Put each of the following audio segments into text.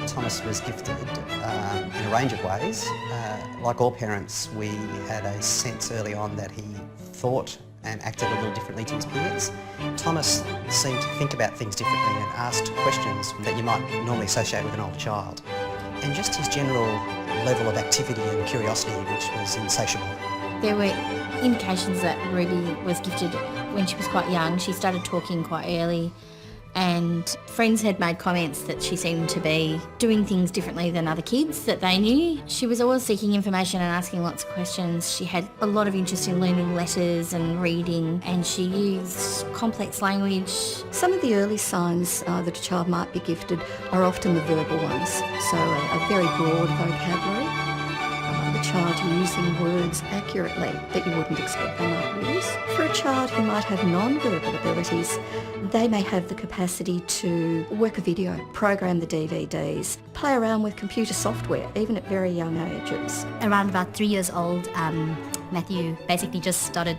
Thomas was gifted in a range of ways. Like all parents, we had a sense early on that he thought and acted a little differently to his peers. Thomas seemed to think about things differently and asked questions that you might normally associate with an older child. And just his general level of activity and curiosity, which was insatiable. There were indications that Ruby was gifted when she was quite young. She started talking quite early, and friends had made comments that she seemed to be doing things differently than other kids that they knew. She was always seeking information and asking lots of questions. She had a lot of interest in learning letters and reading, and she used complex language. Some of the early signs that a child might be gifted are often the verbal ones, so a very broad vocabulary. The child using words accurately that you wouldn't expect they might use. For a child who might have non-verbal abilities, they may have the capacity to work a video, program the DVDs, play around with computer software, even at very young ages. Around about 3 years old, Matthew basically just started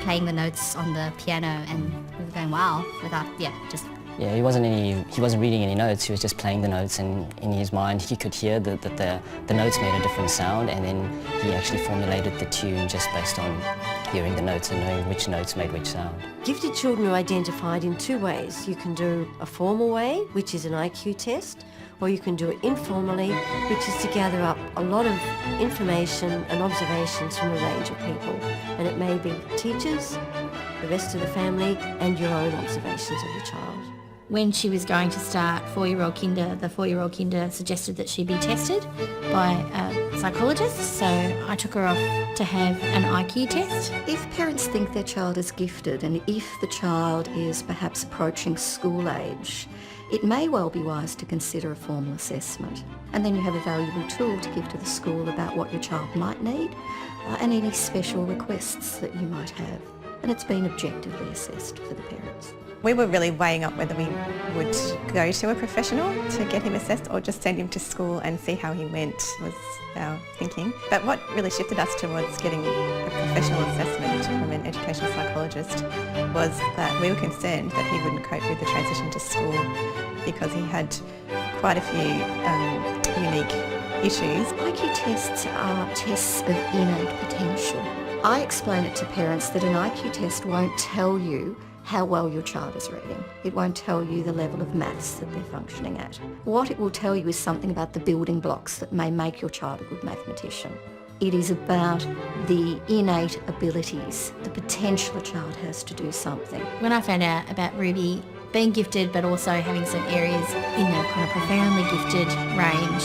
playing the notes on the piano, and we were going, wow, Yeah, he wasn't reading any notes, he was just playing the notes, and in his mind he could hear that the notes made a different sound, and then he actually formulated the tune just based on hearing the notes and knowing which notes made which sound. Gifted children are identified in two ways. You can do a formal way, which is an IQ test, or you can do it informally, which is to gather up a lot of information and observations from a range of people. And it may be teachers, the rest of the family, and your own observations of your child. When she was going to start 4-year-old kinder, the 4-year-old kinder suggested that she be tested by a psychologist, so I took her off to have an IQ test. If parents think their child is gifted, and if the child is perhaps approaching school age, it may well be wise to consider a formal assessment. And then you have a valuable tool to give to the school about what your child might need and any special requests that you might have. And it's been objectively assessed for the parents. We were really weighing up whether we would go to a professional to get him assessed or just send him to school and see how he went, was our thinking. But what really shifted us towards getting a professional assessment from an educational psychologist was that we were concerned that he wouldn't cope with the transition to school because he had quite a few unique issues. IQ tests are tests of innate potential. I explain it to parents that an IQ test won't tell you how well your child is reading. It won't tell you the level of maths that they're functioning at. What it will tell you is something about the building blocks that may make your child a good mathematician. It is about the innate abilities, the potential a child has to do something. When I found out about Ruby being gifted but also having some areas in the kind of profoundly gifted range,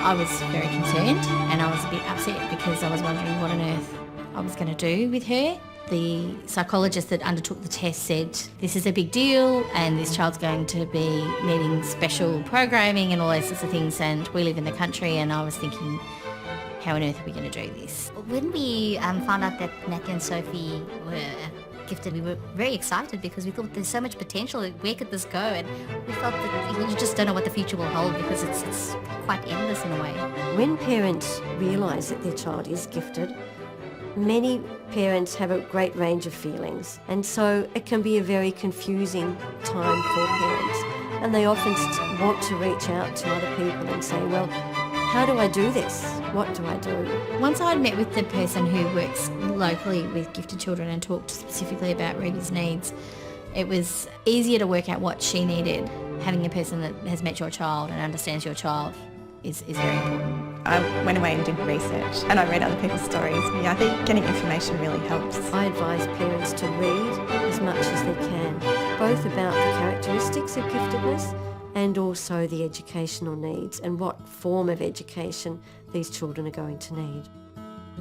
I was very concerned, and I was a bit upset because I was wondering what on earth I was going to do with her. The psychologist that undertook the test said, this is a big deal and this child's going to be needing special programming and all those sorts of things, and we live in the country, and I was thinking, how on earth are we going to do this? When we found out that Matthew and Sophie were gifted, we were very excited because we thought there's so much potential, where could this go? And we felt that you just don't know what the future will hold because it's quite endless in a way. When parents realise that their child is gifted, many parents have a great range of feelings, and so it can be a very confusing time for parents, and they often want to reach out to other people and say, well, how do I do this? What do I do? Once I'd met with the person who works locally with gifted children and talked specifically about Ruby's needs, it was easier to work out what she needed. Having a person that has met your child and understands your child is very important. I went away and did research, and I read other people's stories. Yeah, I think getting information really helps. I advise parents to read as much as they can, both about the characteristics of giftedness and also the educational needs and what form of education these children are going to need.